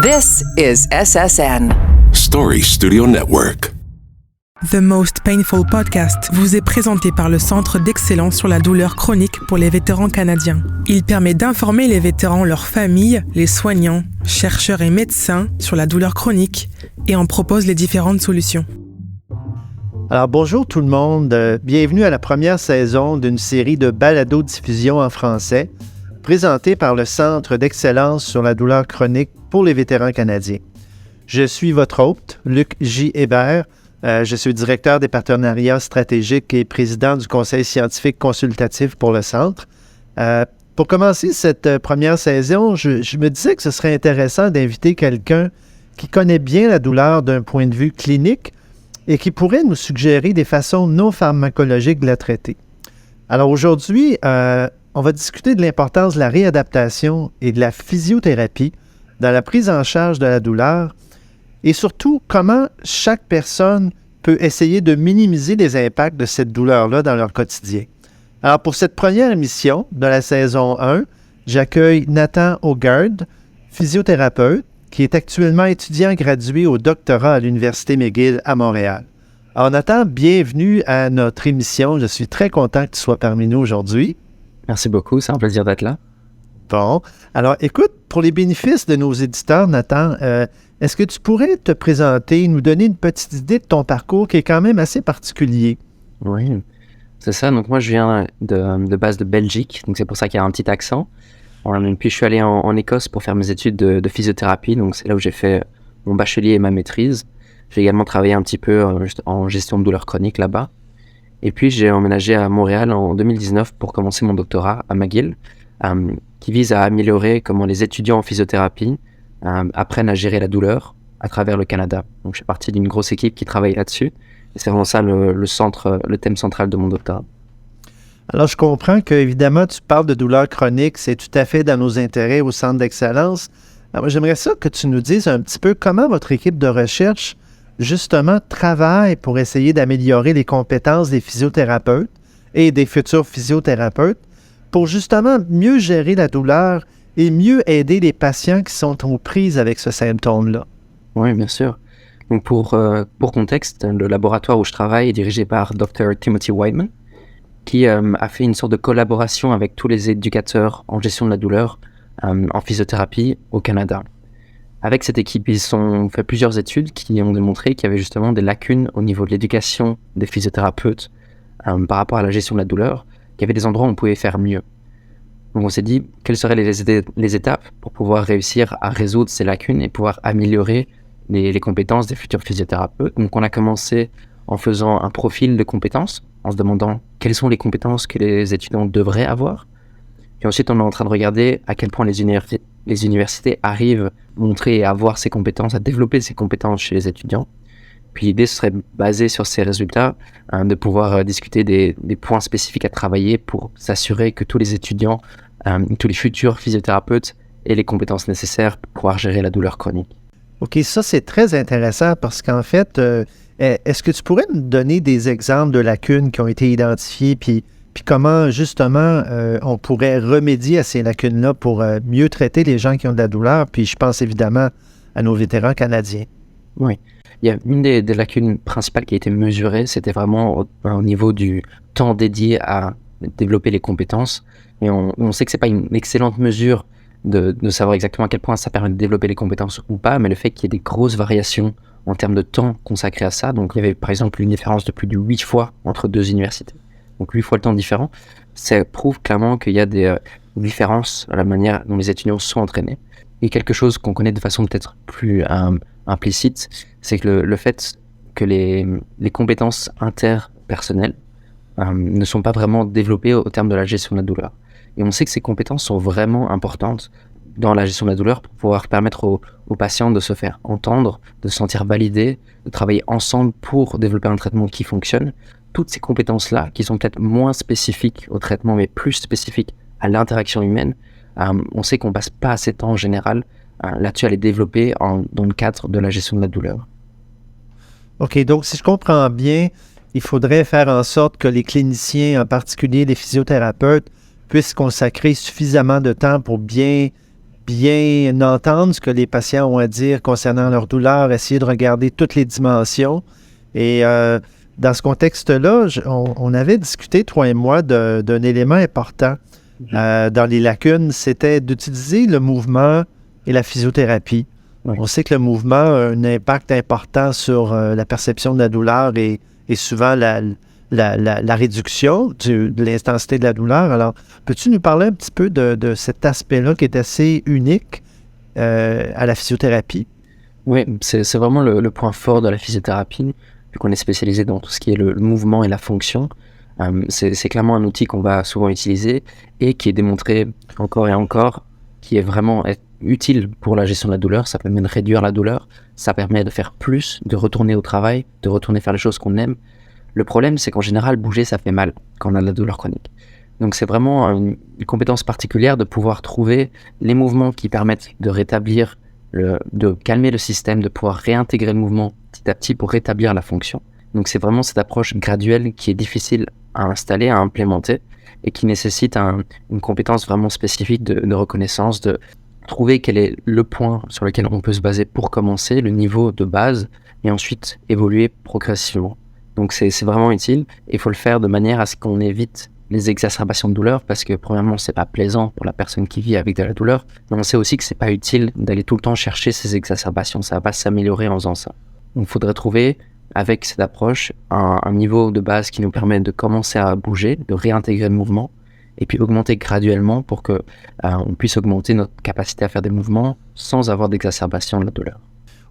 This is SSN. Story Studio Network. The Most Painful Podcast vous est présenté par le Centre d'excellence sur la douleur chronique pour les vétérans canadiens. Il permet d'informer les vétérans, leurs familles, les soignants, chercheurs et médecins sur la douleur chronique et en propose les différentes solutions. Alors bonjour tout le monde, bienvenue à la première saison d'une série de balado-diffusion en français présentée par le Centre d'excellence sur la douleur chronique pour les vétérans canadiens. Je suis votre hôte, Luc J. Hébert. Je suis directeur des partenariats stratégiques et président du conseil scientifique consultatif pour le Centre. Pour commencer cette première saison, je me disais que ce serait intéressant d'inviter quelqu'un qui connaît bien la douleur d'un point de vue clinique et qui pourrait nous suggérer des façons non pharmacologiques de la traiter. Alors aujourd'hui, on va discuter de l'importance de la réadaptation et de la physiothérapie dans la prise en charge de la douleur et surtout comment chaque personne peut essayer de minimiser les impacts de cette douleur-là dans leur quotidien. Alors pour cette première émission de la saison 1, j'accueille Nathan Hogarth, physiothérapeute, qui est actuellement étudiant gradué au doctorat à l'Université McGill à Montréal. Alors Nathan, bienvenue à notre émission. Je suis très content que tu sois parmi nous aujourd'hui. Merci beaucoup, c'est un plaisir d'être là. Bon, alors écoute, pour les bénéfices de nos éditeurs, Nathan, est-ce que tu pourrais te présenter, nous donner une petite idée de ton parcours qui est quand même assez particulier? Oui, c'est ça. Donc moi, je viens de base de Belgique, donc c'est pour ça qu'il y a un petit accent. Puis je suis allé en Écosse pour faire mes études de physiothérapie, donc c'est là où j'ai fait mon bachelier et ma maîtrise. J'ai également travaillé un petit peu en gestion de douleurs chroniques là-bas. Et puis j'ai emménagé à Montréal en 2019 pour commencer mon doctorat à McGill, qui vise à améliorer comment les étudiants en physiothérapie apprennent à gérer la douleur à travers le Canada. Donc je fais partie d'une grosse équipe qui travaille là-dessus. Et c'est vraiment ça le thème central de mon doctorat. Alors je comprends qu'évidemment tu parles de douleur chronique, c'est tout à fait dans nos intérêts au Centre d'excellence. Alors, j'aimerais ça que tu nous dises un petit peu comment votre équipe de recherche justement travaille pour essayer d'améliorer les compétences des physiothérapeutes et des futurs physiothérapeutes pour justement mieux gérer la douleur et mieux aider les patients qui sont aux prises avec ce symptôme-là. Oui, bien sûr. Donc pour contexte, le laboratoire où je travaille est dirigé par Dr. Timothy Whiteman, qui a fait une sorte de collaboration avec tous les éducateurs en gestion de la douleur en physiothérapie au Canada. Avec cette équipe, ils ont fait plusieurs études qui ont démontré qu'il y avait justement des lacunes au niveau de l'éducation des physiothérapeutes par rapport à la gestion de la douleur, qu'il y avait des endroits où on pouvait faire mieux. Donc on s'est dit quelles seraient les étapes pour pouvoir réussir à résoudre ces lacunes et pouvoir améliorer les compétences des futurs physiothérapeutes. Donc on a commencé en faisant un profil de compétences, en se demandant quelles sont les compétences que les étudiants devraient avoir. Puis ensuite, on est en train de regarder à quel point les universités arrivent à montrer et à avoir ces compétences, à développer ces compétences chez les étudiants. Puis l'idée serait basée sur ces résultats, de pouvoir discuter des points spécifiques à travailler pour s'assurer que tous les étudiants, tous les futurs physiothérapeutes aient les compétences nécessaires pour pouvoir gérer la douleur chronique. OK, ça c'est très intéressant parce qu'en fait, est-ce que tu pourrais nous donner des exemples de lacunes qui ont été identifiées puis comment, justement, on pourrait remédier à ces lacunes-là pour mieux traiter les gens qui ont de la douleur? Puis je pense évidemment à nos vétérans canadiens. Oui. Il y a une des lacunes principales qui a été mesurée, c'était vraiment au niveau du temps dédié à développer les compétences. Et on sait que ce n'est pas une excellente mesure de savoir exactement à quel point ça permet de développer les compétences ou pas, mais le fait qu'il y ait des grosses variations en termes de temps consacré à ça. Donc il y avait par exemple une différence de plus de 8 fois entre deux universités. Donc 8 fois le temps différent, ça prouve clairement qu'il y a des différences à la manière dont les étudiants sont entraînés. Et quelque chose qu'on connaît de façon peut-être plus implicite, c'est que le fait que les compétences interpersonnelles ne sont pas vraiment développées au terme de la gestion de la douleur. Et on sait que ces compétences sont vraiment importantes dans la gestion de la douleur pour pouvoir permettre aux patients de se faire entendre, de se sentir validés, de travailler ensemble pour développer un traitement qui fonctionne. Toutes ces compétences-là, qui sont peut-être moins spécifiques au traitement, mais plus spécifiques à l'interaction humaine, on sait qu'on passe pas assez de temps en général là-dessus à les développer dans le cadre de la gestion de la douleur. OK, donc si je comprends bien, il faudrait faire en sorte que les cliniciens, en particulier les physiothérapeutes, puissent consacrer suffisamment de temps pour bien bien entendre ce que les patients ont à dire concernant leur douleur, essayer de regarder toutes les dimensions. Et dans ce contexte-là, on avait discuté, toi et moi, d'un élément important dans les lacunes, c'était d'utiliser le mouvement et la physiothérapie. Oui. On sait que le mouvement a un impact important sur la perception de la douleur et souvent la réduction de l'intensité de la douleur. Alors, peux-tu nous parler un petit peu de cet aspect-là qui est assez unique à la physiothérapie? Oui, c'est vraiment le point fort de la physiothérapie, vu qu'on est spécialisé dans tout ce qui est le mouvement et la fonction. C'est clairement un outil qu'on va souvent utiliser et qui est démontré encore et encore, qui est vraiment utile pour la gestion de la douleur. Ça permet de réduire la douleur, ça permet de faire plus, de retourner au travail, de retourner faire les choses qu'on aime. Le problème, c'est qu'en général, bouger, ça fait mal quand on a de la douleur chronique. Donc c'est vraiment une compétence particulière de pouvoir trouver les mouvements qui permettent de rétablir, de calmer le système, de pouvoir réintégrer le mouvement petit à petit pour rétablir la fonction. Donc c'est vraiment cette approche graduelle qui est difficile à installer, à implémenter et qui nécessite une compétence vraiment spécifique de reconnaissance, de trouver quel est le point sur lequel on peut se baser pour commencer, le niveau de base, et ensuite évoluer progressivement. Donc c'est vraiment utile et il faut le faire de manière à ce qu'on évite les exacerbations de douleur parce que premièrement c'est pas plaisant pour la personne qui vit avec de la douleur, mais on sait aussi que c'est pas utile d'aller tout le temps chercher ces exacerbations, ça va pas s'améliorer en faisant ça. Donc il faudrait trouver avec cette approche un niveau de base qui nous permet de commencer à bouger, de réintégrer le mouvement et puis augmenter graduellement pour que on puisse augmenter notre capacité à faire des mouvements sans avoir d'exacerbation de la douleur.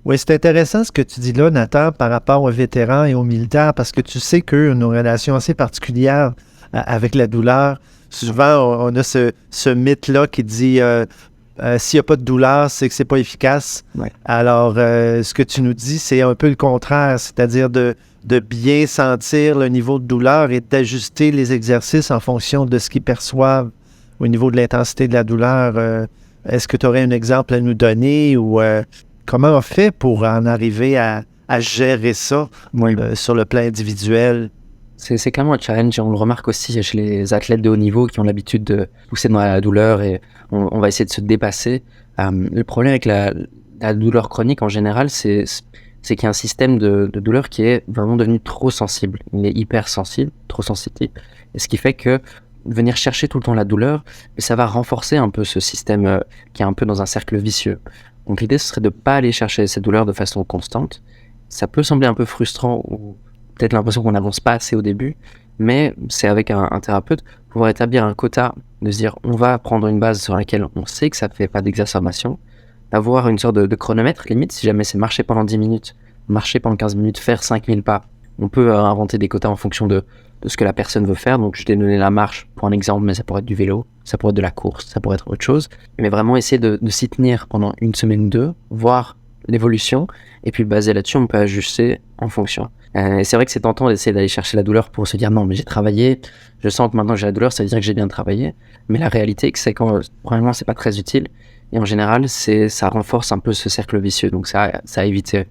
Oui, c'est intéressant ce que tu dis là, Nathan, par rapport aux vétérans et aux militaires, parce que tu sais qu'eux ont une relation assez particulière avec la douleur. Souvent, on a ce mythe-là qui dit s'il n'y a pas de douleur, c'est que c'est pas efficace. Ouais. Alors, ce que tu nous dis, c'est un peu le contraire, c'est-à-dire de bien sentir le niveau de douleur et d'ajuster les exercices en fonction de ce qu'ils perçoivent au niveau de l'intensité de la douleur. Est-ce que tu aurais un exemple à nous donner ou comment on fait pour en arriver à gérer ça sur le plan individuel? C'est clairement un challenge et on le remarque aussi chez les athlètes de haut niveau qui ont l'habitude de pousser dans la douleur et on va essayer de se dépasser. Le problème avec la douleur chronique en général, c'est qu'il y a un système de douleur qui est vraiment devenu trop sensible. Il est hyper sensible, trop sensitif. Et ce qui fait que venir chercher tout le temps la douleur, ça va renforcer un peu ce système qui est un peu dans un cercle vicieux. Donc l'idée, ce serait de ne pas aller chercher cette douleur de façon constante. Ça peut sembler un peu frustrant ou peut-être l'impression qu'on n'avance pas assez au début, mais c'est avec un thérapeute pouvoir établir un quota, de se dire on va prendre une base sur laquelle on sait que ça ne fait pas d'exacerbation, d'avoir une sorte de chronomètre limite, si jamais c'est marcher pendant 10 minutes, marcher pendant 15 minutes, faire 5000 pas. On peut inventer des quotas en fonction de ce que la personne veut faire. Donc je t'ai donné la marche pour un exemple, mais ça pourrait être du vélo, ça pourrait être de la course, ça pourrait être autre chose. Mais vraiment essayer de s'y tenir pendant une semaine ou deux, voir l'évolution, et puis basé là-dessus, on peut ajuster en fonction. Et c'est vrai que c'est tentant d'essayer d'aller chercher la douleur pour se dire non, mais j'ai travaillé, je sens que maintenant que j'ai la douleur, ça veut dire que j'ai bien travaillé. Mais la réalité, c'est que premièrement, c'est pas très utile. Et en général, ça renforce un peu ce cercle vicieux, donc ça à éviter.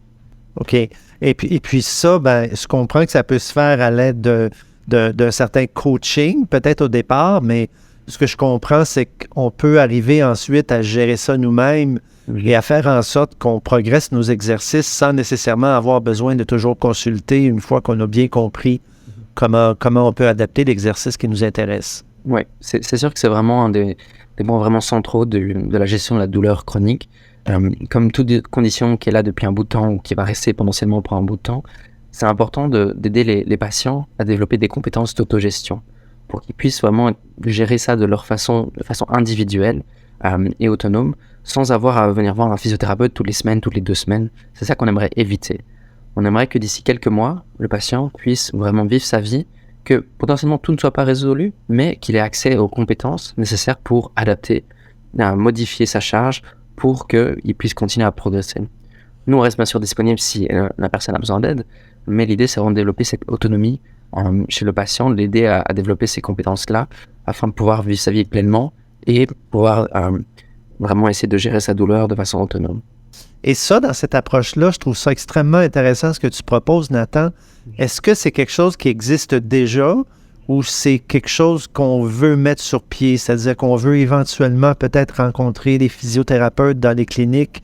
OK. Et puis ça, je comprends que ça peut se faire à l'aide d'un certain coaching, peut-être au départ, mais ce que je comprends, c'est qu'on peut arriver ensuite à gérer ça nous-mêmes et à faire en sorte qu'on progresse nos exercices sans nécessairement avoir besoin de toujours consulter une fois qu'on a bien compris comment on peut adapter l'exercice qui nous intéresse. Oui, c'est sûr que c'est vraiment un des points vraiment centraux de la gestion de la douleur chronique. Comme toute condition qui est là depuis un bout de temps ou qui va rester potentiellement pour un bout de temps, c'est important d'aider les patients à développer des compétences d'autogestion pour qu'ils puissent vraiment gérer ça de façon individuelle et autonome, sans avoir à venir voir un physiothérapeute toutes les semaines, toutes les 2 semaines. C'est ça qu'on aimerait éviter. On aimerait que d'ici quelques mois, le patient puisse vraiment vivre sa vie, que potentiellement tout ne soit pas résolu, mais qu'il ait accès aux compétences nécessaires pour adapter, modifier sa charge, pour qu'il puisse continuer à progresser. Nous, on reste bien sûr disponible si la personne a besoin d'aide, mais l'idée, c'est vraiment de développer cette autonomie chez le patient, de l'aider à développer ces compétences-là, afin de pouvoir vivre sa vie pleinement et pouvoir vraiment essayer de gérer sa douleur de façon autonome. Et ça, dans cette approche-là, je trouve ça extrêmement intéressant ce que tu proposes, Nathan. Est-ce que c'est quelque chose qui existe déjà ou c'est quelque chose qu'on veut mettre sur pied, c'est-à-dire qu'on veut éventuellement peut-être rencontrer des physiothérapeutes dans les cliniques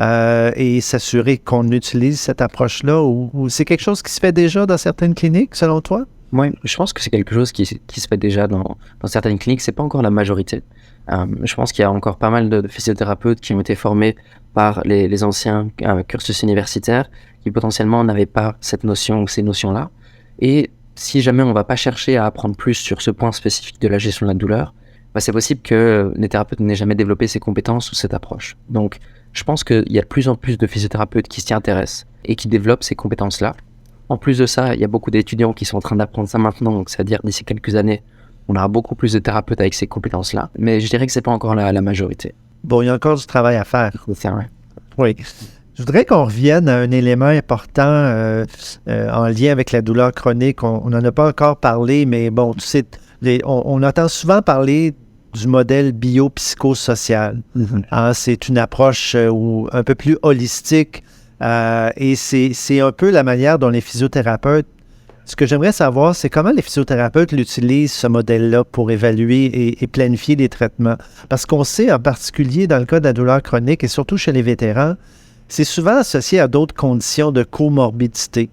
et s'assurer qu'on utilise cette approche-là, ou c'est quelque chose qui se fait déjà dans certaines cliniques, selon toi? Oui, je pense que c'est quelque chose qui se fait déjà dans certaines cliniques. C'est pas encore la majorité. Je pense qu'il y a encore pas mal de physiothérapeutes qui ont été formés par les anciens cursus universitaires qui potentiellement n'avaient pas cette notion ou ces notions-là. Et si jamais on va pas chercher à apprendre plus sur ce point spécifique de la gestion de la douleur, c'est possible que les thérapeutes n'aient jamais développé ces compétences ou cette approche. Donc, je pense qu'il y a de plus en plus de physiothérapeutes qui s'y intéressent et qui développent ces compétences-là. En plus de ça, il y a beaucoup d'étudiants qui sont en train d'apprendre ça maintenant, donc c'est-à-dire d'ici quelques années, on aura beaucoup plus de thérapeutes avec ces compétences-là. Mais je dirais que c'est pas encore la majorité. Bon, il y a encore du travail à faire. C'est vrai. Oui. Je voudrais qu'on revienne à un élément important en lien avec la douleur chronique. On n'en a pas encore parlé, mais bon, tu sais, on entend souvent parler du modèle biopsychosocial. Hein, c'est une approche un peu plus holistique et c'est un peu la manière dont les physiothérapeutes. Ce que j'aimerais savoir, c'est comment les physiothérapeutes l'utilisent, ce modèle-là, pour évaluer et planifier les traitements. Parce qu'on sait, en particulier dans le cas de la douleur chronique et surtout chez les vétérans, c'est souvent associé à d'autres conditions de comorbidité.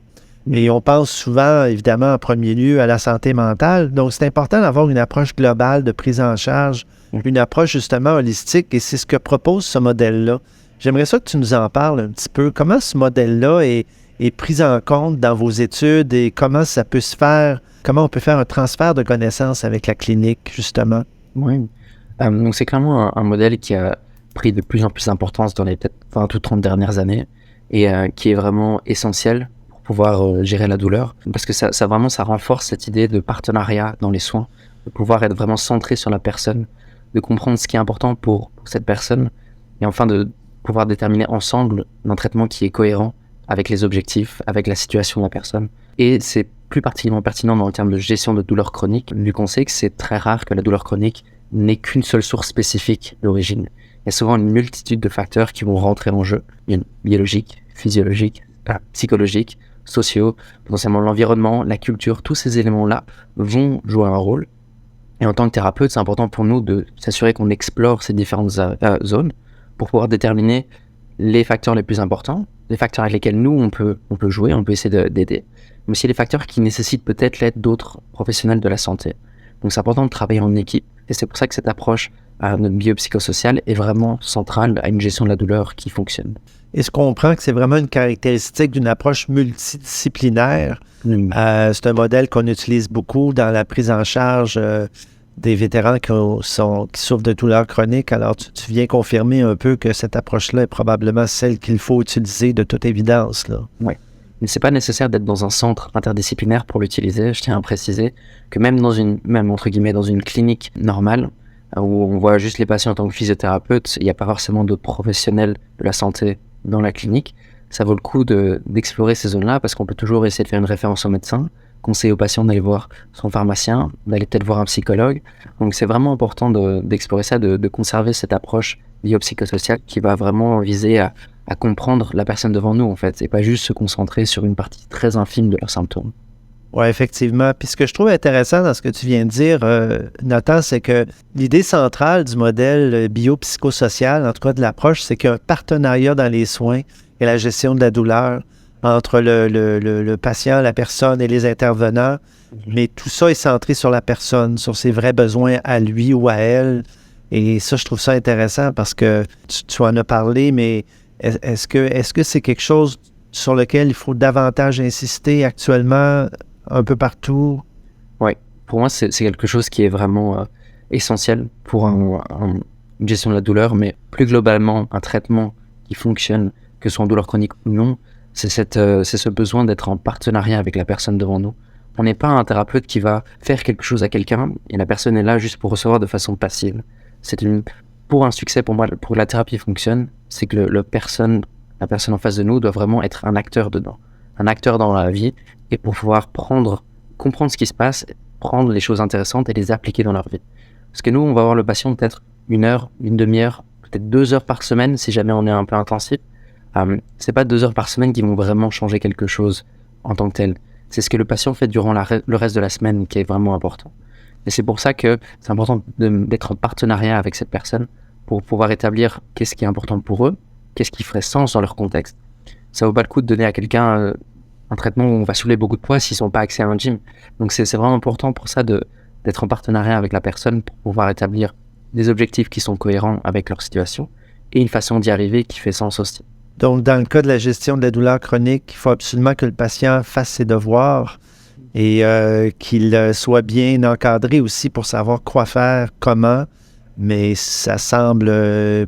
Et on pense souvent, évidemment, en premier lieu, à la santé mentale. Donc, c'est important d'avoir une approche globale de prise en charge, une approche justement holistique, et c'est ce que propose ce modèle-là. J'aimerais ça que tu nous en parles un petit peu. Comment ce modèle-là est pris en compte dans vos études et comment ça peut se faire, comment on peut faire un transfert de connaissances avec la clinique, justement? Oui. Donc, c'est clairement un modèle qui a pris de plus en plus d'importance dans les peut-être 20 ou 30 dernières années et qui est vraiment essentiel pour pouvoir gérer la douleur. Parce que ça renforce cette idée de partenariat dans les soins, de pouvoir être vraiment centré sur la personne, de comprendre ce qui est important pour cette personne et enfin de pouvoir déterminer ensemble un traitement qui est cohérent avec les objectifs, avec la situation de la personne. Et c'est plus particulièrement pertinent dans le terme de gestion de douleur chronique, vu qu'on sait que c'est très rare que la douleur chronique n'ait qu'une seule source spécifique d'origine. Il y a souvent une multitude de facteurs qui vont rentrer en jeu, biologiques, physiologiques, psychologiques, sociaux, potentiellement l'environnement, la culture, tous ces éléments-là vont jouer un rôle. Et en tant que thérapeute, c'est important pour nous de s'assurer qu'on explore ces différentes zones pour pouvoir déterminer les facteurs les plus importants, les facteurs avec lesquels nous, on peut jouer, on peut essayer d'aider, mais aussi les facteurs qui nécessitent peut-être l'aide d'autres professionnels de la santé. Donc c'est important de travailler en équipe, et c'est pour ça que cette approche biopsychosociale est vraiment centrale à une gestion de la douleur qui fonctionne. Est-ce qu'on comprend que c'est vraiment une caractéristique d'une approche multidisciplinaire? C'est un modèle qu'on utilise beaucoup dans la prise en charge des vétérans qui souffrent de douleurs chroniques. Alors, tu viens confirmer un peu que cette approche-là est probablement celle qu'il faut utiliser de toute évidence, là. Oui. Mais c'est pas nécessaire d'être dans un centre interdisciplinaire pour l'utiliser. Je tiens à préciser que même entre guillemets, dans une clinique normale, où on voit juste les patients en tant que physiothérapeute, il n'y a pas forcément d'autres professionnels de la santé dans la clinique. Ça vaut le coup d'explorer ces zones-là parce qu'on peut toujours essayer de faire une référence au médecin, conseiller aux patients d'aller voir son pharmacien, d'aller peut-être voir un psychologue. Donc c'est vraiment important d'explorer ça, de conserver cette approche biopsychosociale qui va vraiment viser à comprendre la personne devant nous, en fait, et pas juste se concentrer sur une partie très infime de leurs symptômes. Oui, effectivement. Puis ce que je trouve intéressant dans ce que tu viens de dire, Nathan, c'est que l'idée centrale du modèle biopsychosocial, en tout cas de l'approche, c'est qu'il y a un partenariat dans les soins et la gestion de la douleur entre le patient, la personne et les intervenants. Mais tout ça est centré sur la personne, sur ses vrais besoins à lui ou à elle. Et ça, je trouve ça intéressant parce que tu en as parlé, mais est-ce que c'est quelque chose sur lequel il faut davantage insister actuellement un peu partout? Oui, pour moi, c'est quelque chose qui est vraiment essentiel pour une gestion de la douleur, mais plus globalement, un traitement qui fonctionne, que ce soit en douleur chronique ou non, c'est ce besoin d'être en partenariat avec la personne devant nous. On n'est pas un thérapeute qui va faire quelque chose à quelqu'un et la personne est là juste pour recevoir de façon passive. Pour un succès, pour moi, pour que la thérapie fonctionne, c'est que la personne en face de nous doit vraiment être un acteur dedans, un acteur dans la vie, et pour pouvoir comprendre ce qui se passe, prendre les choses intéressantes et les appliquer dans leur vie. Parce que nous, on va voir le patient peut-être 1 heure, une demi-heure, peut-être 2 heures par semaine si jamais on est un peu intensif. C'est pas 2 heures par semaine qui vont vraiment changer quelque chose en tant que tel. c'est ce que le patient fait durant le reste de la semaine qui est vraiment important. Et c'est pour ça que c'est important d'être en partenariat avec cette personne pour pouvoir établir qu'est-ce qui est important pour eux, qu'est-ce qui ferait sens dans leur contexte. Ça vaut pas le coup de donner à quelqu'un un traitement où on va soulever beaucoup de poids s'ils n'ont pas accès à un gym. Donc c'est vraiment important pour ça d'être en partenariat avec la personne pour pouvoir établir des objectifs qui sont cohérents avec leur situation et une façon d'y arriver qui fait sens aussi. Donc, dans le cas de la gestion de la douleur chronique, il faut absolument que le patient fasse ses devoirs et qu'il soit bien encadré aussi pour savoir quoi faire, comment, mais ça semble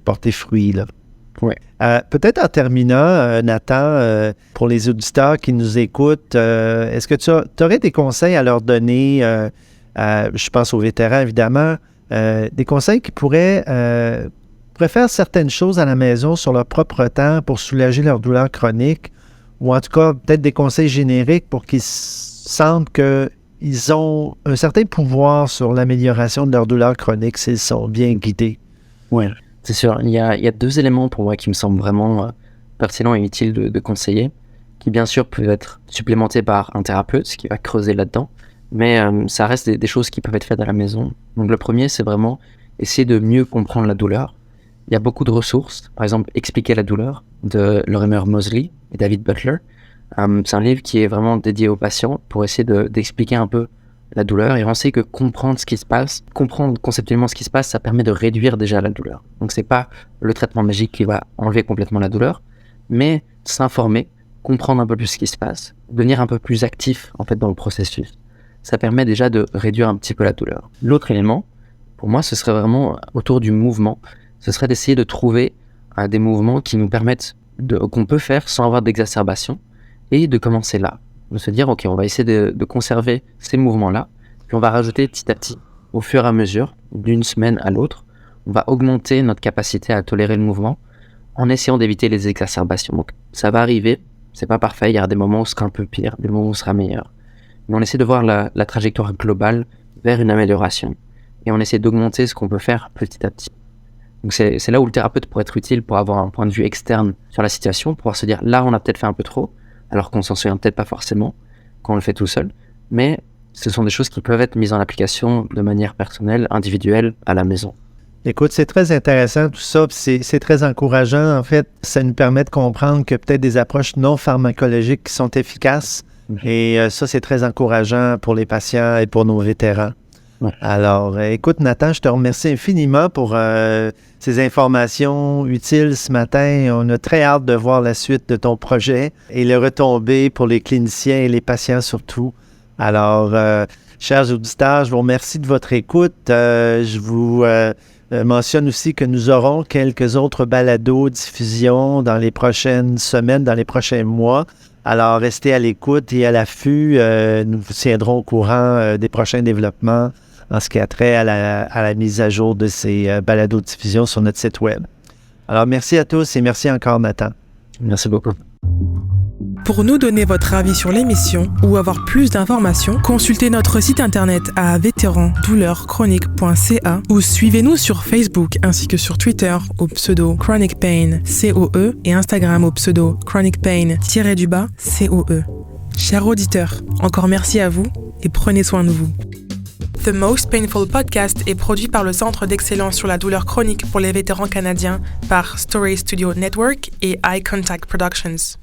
porter fruit, là. Ouais. Peut-être en terminant, Nathan, pour les auditeurs qui nous écoutent, est-ce que tu aurais des conseils à leur donner, je pense aux vétérans évidemment, des conseils qui pourraient faire certaines choses à la maison sur leur propre temps pour soulager leur douleur chronique, ou en tout cas peut-être des conseils génériques pour qu'ils sentent qu'ils ont un certain pouvoir sur l'amélioration de leur douleur chronique s'ils sont bien guidés? Ouais. C'est sûr, il y a 2 éléments pour moi qui me semblent vraiment pertinents et utiles de conseiller, qui bien sûr peuvent être supplémentés par un thérapeute, ce qui va creuser là-dedans, mais ça reste des choses qui peuvent être faites à la maison. Donc le premier, c'est vraiment essayer de mieux comprendre la douleur. Il y a beaucoup de ressources, par exemple Expliquer la douleur de Lorimer Moseley et David Butler. C'est un livre qui est vraiment dédié aux patients pour essayer d'expliquer un peu la douleur, et on sait que comprendre ce qui se passe, comprendre conceptuellement ce qui se passe, ça permet de réduire déjà la douleur. Donc c'est pas le traitement magique qui va enlever complètement la douleur, mais s'informer, comprendre un peu plus ce qui se passe, devenir un peu plus actif en fait dans le processus. Ça permet déjà de réduire un petit peu la douleur. L'autre élément, pour moi, ce serait vraiment autour du mouvement. Ce serait d'essayer de trouver des mouvements qui nous permettent qu'on peut faire sans avoir d'exacerbation, et de commencer là. De se dire, ok, on va essayer de conserver ces mouvements-là, puis on va rajouter petit à petit, au fur et à mesure, d'une semaine à l'autre, on va augmenter notre capacité à tolérer le mouvement en essayant d'éviter les exacerbations. Donc ça va arriver, c'est pas parfait, il y aura des moments où ce sera un peu pire, des moments où ce sera meilleur. Mais on essaie de voir la trajectoire globale vers une amélioration, et on essaie d'augmenter ce qu'on peut faire petit à petit. Donc c'est là où le thérapeute pourrait être utile pour avoir un point de vue externe sur la situation, pouvoir se dire, là on a peut-être fait un peu trop, alors qu'on s'en souvient peut-être pas forcément quand on le fait tout seul, mais ce sont des choses qui peuvent être mises en application de manière personnelle, individuelle, à la maison. Écoute, c'est très intéressant tout ça, puis c'est très encourageant. En fait, ça nous permet de comprendre que peut-être des approches non pharmacologiques qui sont efficaces, et ça, c'est très encourageant pour les patients et pour nos vétérans. Ouais. Alors, écoute, Nathan, je te remercie infiniment pour ces informations utiles ce matin. On a très hâte de voir la suite de ton projet et les retombées pour les cliniciens et les patients surtout. Alors, chers auditeurs, je vous remercie de votre écoute. Je vous mentionne aussi que nous aurons quelques autres balados diffusions dans les prochaines semaines, dans les prochains mois. Alors, restez à l'écoute et à l'affût. Nous vous tiendrons au courant des prochains développements en ce qui a trait à la mise à jour de ces balados-diffusions sur notre site web. Alors, merci à tous et merci encore, Nathan. Merci beaucoup. Pour nous donner votre avis sur l'émission ou avoir plus d'informations, consultez notre site internet à veterandouleurechronique.ca ou suivez-nous sur Facebook ainsi que sur Twitter au pseudo Chronic Pain COE et Instagram au pseudo Chronic Pain_COE. Chers auditeurs, encore merci à vous et prenez soin de vous. The Most Painful Podcast est produit par le Centre d'excellence sur la douleur chronique pour les vétérans canadiens par Story Studio Network et Eye Contact Productions.